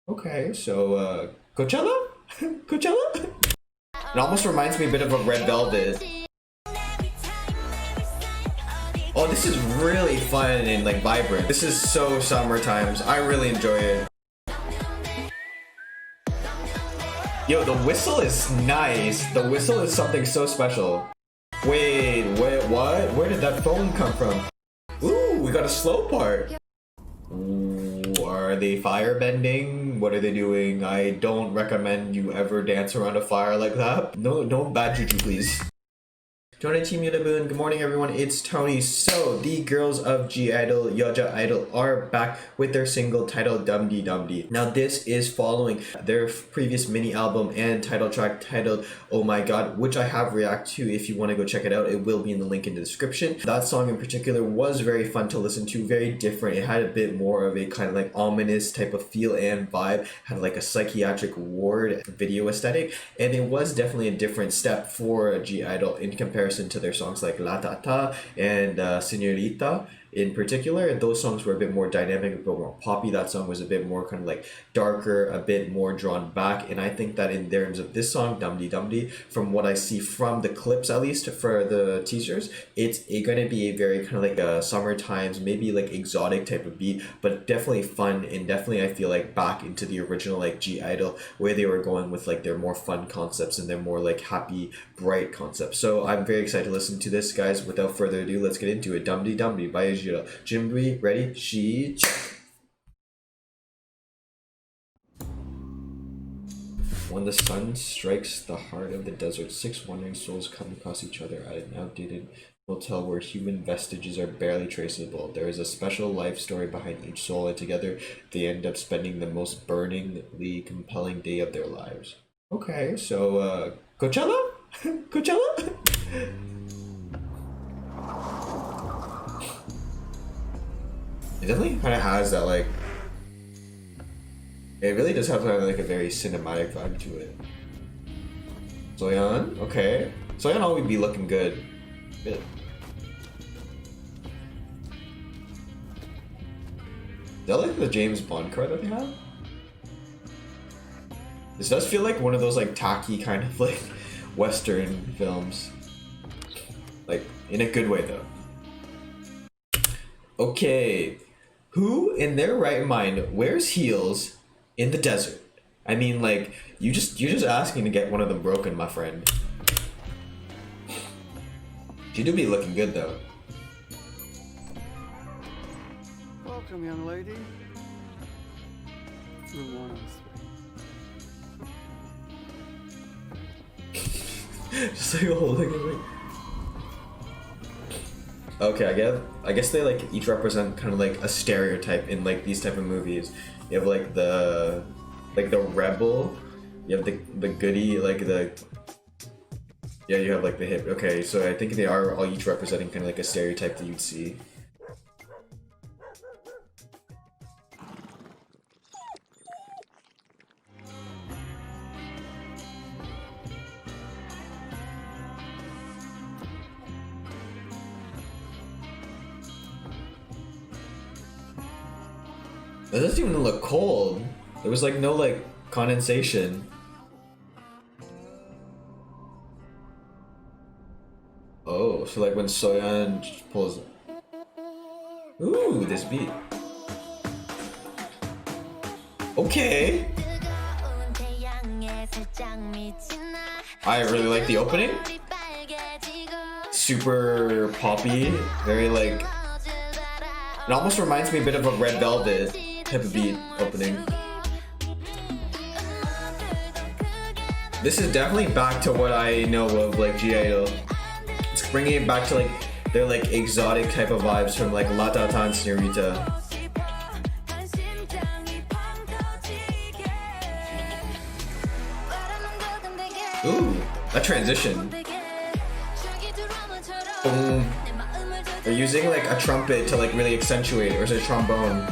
Okay, so Coachella? Coachella? It almost reminds me a bit of a Red Velvet. Oh, this is really fun and like vibrant. This is so summer times. I really enjoy it. Yo, the whistle is nice. The whistle is something so special. Wait, what? Where did that phone come from? Ooh, we got a slow part. Ooh, are they fire bending? What are they doing? I don't recommend you ever dance around a fire like that. No, don't bad juju, please. Join team 여러분. Good morning, everyone. It's Tony. So, the girls of GIDLE, 여자아이들, are back with their single titled DUMDi DUMDi. Now, this is following their previous mini album and title track titled Oh My God, which I have react to. If you want to go check it out, it will be in the link in the description. That song in particular was very fun to listen to, very different. It had a bit more of a kind of like ominous type of feel and vibe, had like a psychiatric ward video aesthetic, and it was definitely a different step for GIDLE in comparison to their songs like La Ta Ta and Señorita. In particular, those songs were a bit more dynamic, a bit more poppy. That song was a bit more kind of like darker, a bit more drawn back. And I think that in terms of this song, DUMDi DUMDi, from what I see from the clips, at least for the teasers, it's going to be a very kind of like a summer times, maybe like exotic type of beat, but definitely fun. And definitely I feel like back into the original like GIDLE, where they were going with like their more fun concepts and their more like happy, bright concepts. So I'm very excited to listen to this, guys. Without further ado, let's get into it. DUMDi DUMDi by GIDLE. 준비, ready, 시작! When the sun strikes the heart of the desert, 6 wandering souls come across each other at an outdated motel where human vestiges are barely traceable. There is a special life story behind each soul, and together they end up spending the most burningly compelling day of their lives. Okay, so Coachella? Coachella? It definitely kind of has that like, it really does have kind of like a very cinematic vibe to it. Soyeon, okay. Soyeon always be looking good. Is that like the James Bond card that they have? This does feel like one of those like tacky kind of like Western films. Like, in a good way though. Okay. Who in their right mind wears heels in the desert? I mean, like, you're just asking to get one of them broken, my friend. She do be looking good though. Welcome, young lady. Room 103. Just like holding it like. Okay, I guess they like each represent kind of like a stereotype in like these type of movies. You have like the rebel, you have the goody, like the, yeah, you have like the hip. Okay, so I think they are all each representing kind of like a stereotype that you'd see. It doesn't even look cold. There was like no like condensation. Oh, so like when Soyeon pulls. Ooh, this beat. Okay. I really like the opening. Super poppy, very like. It almost reminds me a bit of a Red Velvet type of beat opening. This is definitely back to what I know of like GIDLE. It's bringing it back to like their like exotic type of vibes from like La Ta Ta and Señorita. Ooh, that transition. Boom. They're using like a trumpet to like really accentuate, or is it a trombone?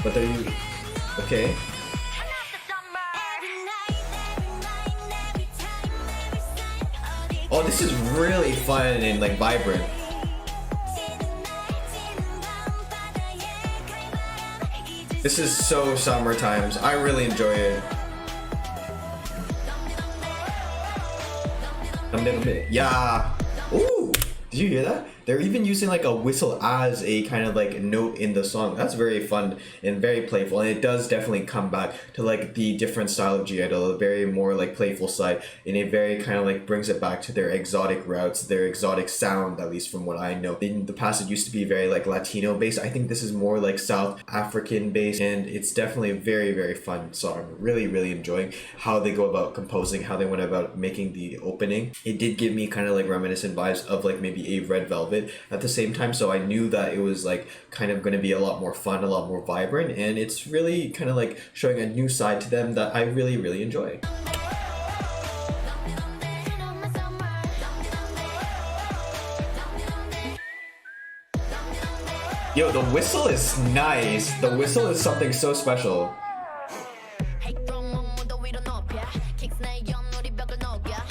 But they're using, okay. Oh, this is really fun and like vibrant. This is so summer times. I really enjoy it. Yeah. Ooh. Did you hear that? They're even using like a whistle as a kind of like note in the song. That's very fun and very playful, and it does definitely come back to like the different style of GIDLE, a very more like playful side, and it very kind of like brings it back to their exotic routes, their exotic sound, at least from what I know. In the past, it used to be very like Latino based. I think this is more like South African based, and it's definitely a very, very fun song. Really, really enjoying how they go about composing, how they went about making the opening. It did give me kind of like reminiscent vibes of like maybe a Red Velvet at the same time, so I knew that it was like kind of going to be a lot more fun, a lot more vibrant, and it's really kind of like showing a new side to them that I really, really enjoy. Yo, the whistle is nice. The whistle is something so special.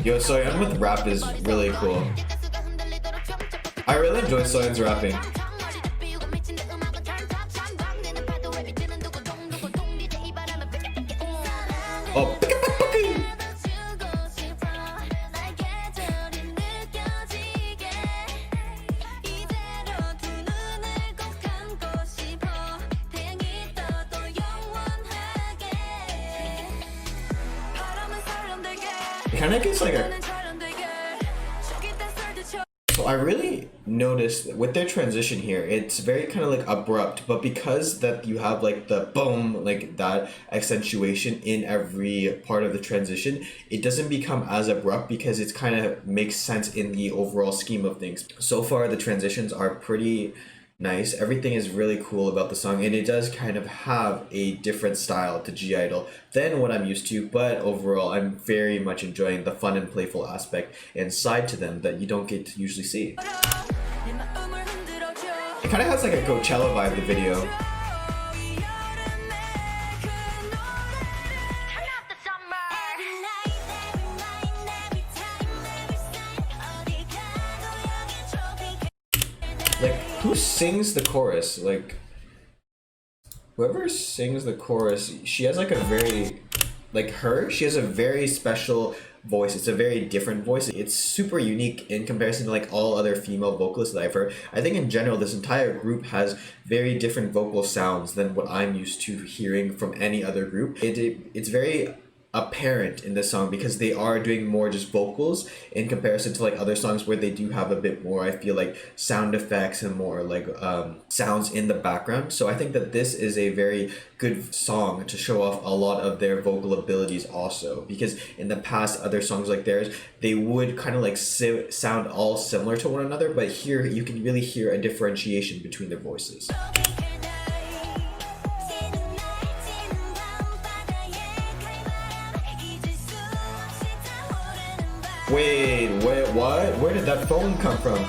Yo, Soyeon with rap is really cool. I really enjoy Soyeon's rapping. Oh, it kind of gets like a... So I really noticed with their transition here, it's very kind of like abrupt, but because that you have like the boom, like that accentuation in every part of the transition, it doesn't become as abrupt because it's kind of makes sense in the overall scheme of things. So far, the transitions are pretty nice. Everything is really cool about the song, and it does kind of have a different style to GIDLE than what I'm used to, but overall I'm very much enjoying the fun and playful aspect and side to them that you don't get to usually see. It kind of has like a Coachella vibe, the video. Like, who sings the chorus? Like, whoever sings the chorus, she has like a very, like she has a very special voice. It's a very different voice. It's super unique in comparison to like all other female vocalists that I've heard. I think in general, this entire group has very different vocal sounds than what I'm used to hearing from any other group. It's very apparent in this song because they are doing more just vocals in comparison to like other songs where they do have a bit more, I feel like, sound effects and more like sounds in the background. So I think that this is a very good song to show off a lot of their vocal abilities also, because in the past other songs like theirs, they would kind of like sound all similar to one another, but here you can really hear a differentiation between their voices. Wait, what? Where did that phone come from?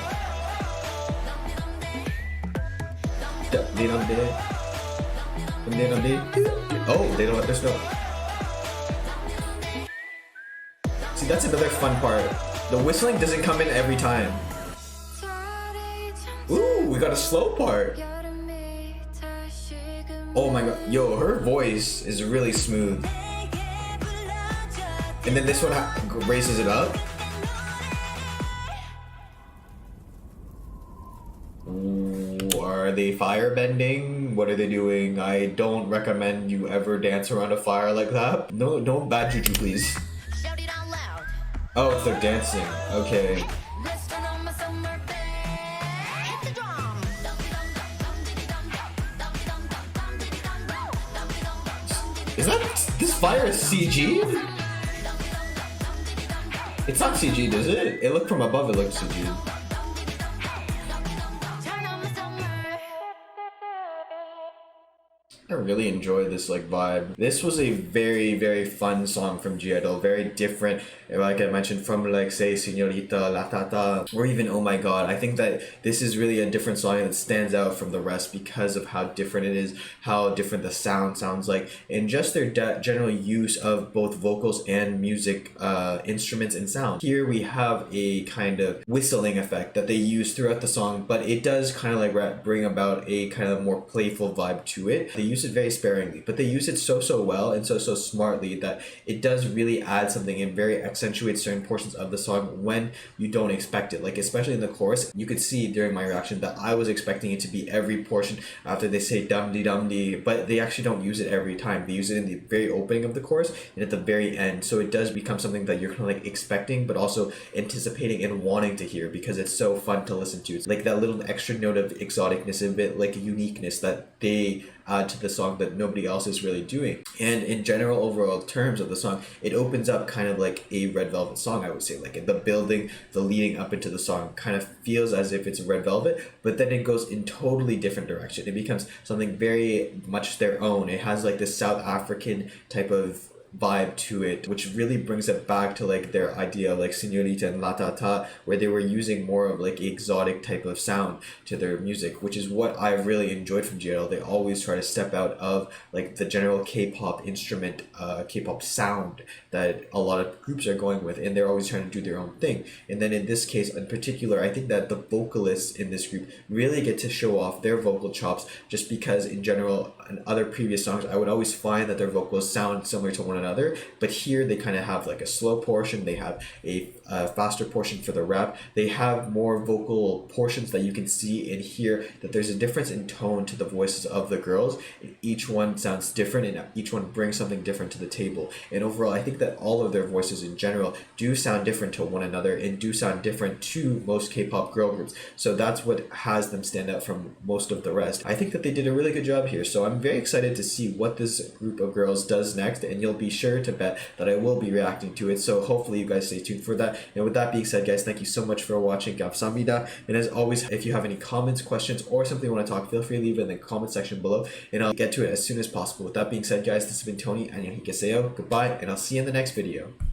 Oh, they don't, there's no... See, that's another fun part. The whistling doesn't come in every time. Ooh, we got a slow part. Oh my god, yo, her voice is really smooth. And then this one raises it up. Ooh, are they fire bending? What are they doing? I don't recommend you ever dance around a fire like that. No, don't bad juju, please. Oh, if they're dancing. Okay. Is that... this fire is CG? It's not CG, does it? It looked from above, it looked CG. I really enjoy this like vibe. This was a very, very fun song from GIDLE, very different, like I mentioned, from like say Señorita, La Tata, or even Oh My God. I think that this is really a different song that stands out from the rest because of how different it is, how different the sound sounds like, and just their general use of both vocals and music instruments and sound. Here we have a kind of whistling effect that they use throughout the song, but it does kind of like bring about a kind of more playful vibe to it. They use use it very sparingly, but they use it so well and so smartly that it does really add something and very accentuate certain portions of the song when you don't expect it. Like especially in the chorus, you could see during my reaction that I was expecting it to be every portion after they say DUMDi DUMDi, but they actually don't use it every time. They use it in the very opening of the chorus and at the very end, so it does become something that you're kind of like expecting but also anticipating and wanting to hear because it's so fun to listen to. It's like that little extra note of exoticness, a bit like uniqueness that they add to the song that nobody else is really doing. And in general overall terms of the song, it opens up kind of like a Red Velvet song, I would say. Like the building, the leading up into the song kind of feels as if it's Red Velvet, but then it goes in totally different direction. It becomes something very much their own. It has like this South African type of vibe to it, which really brings it back to like their idea of like Señorita and La Ta Ta, where they were using more of like exotic type of sound to their music, which is what I really enjoyed from GIDLE. They always try to step out of like the general K-pop instrument, K-pop sound that a lot of groups are going with, and they're always trying to do their own thing. And then in this case in particular, I think that the vocalists in this group really get to show off their vocal chops, just because in general in other previous songs I would always find that their vocals sound similar to one another, but here they kind of have like a slow portion, they have a faster portion for the rap, they have more vocal portions that you can see and hear that there's a difference in tone to the voices of the girls. Each one sounds different and each one brings something different to the table, and overall I think that all of their voices in general do sound different to one another and do sound different to most K-pop girl groups, so that's what has them stand out from most of the rest. I think that they did a really good job here, so I'm very excited to see what this group of girls does next, and you'll be sure to bet that I will be reacting to it, so hopefully you guys stay tuned for that. And with that being said, guys, thank you so much for watching. 감사합니다. And as always, if you have any comments, questions, or something you want to talk, feel free to leave it in the comment section below, and I'll get to it as soon as possible. With that being said, guys, this has been Tony. 안녕히 계세요. Goodbye, and I'll see you in the next video.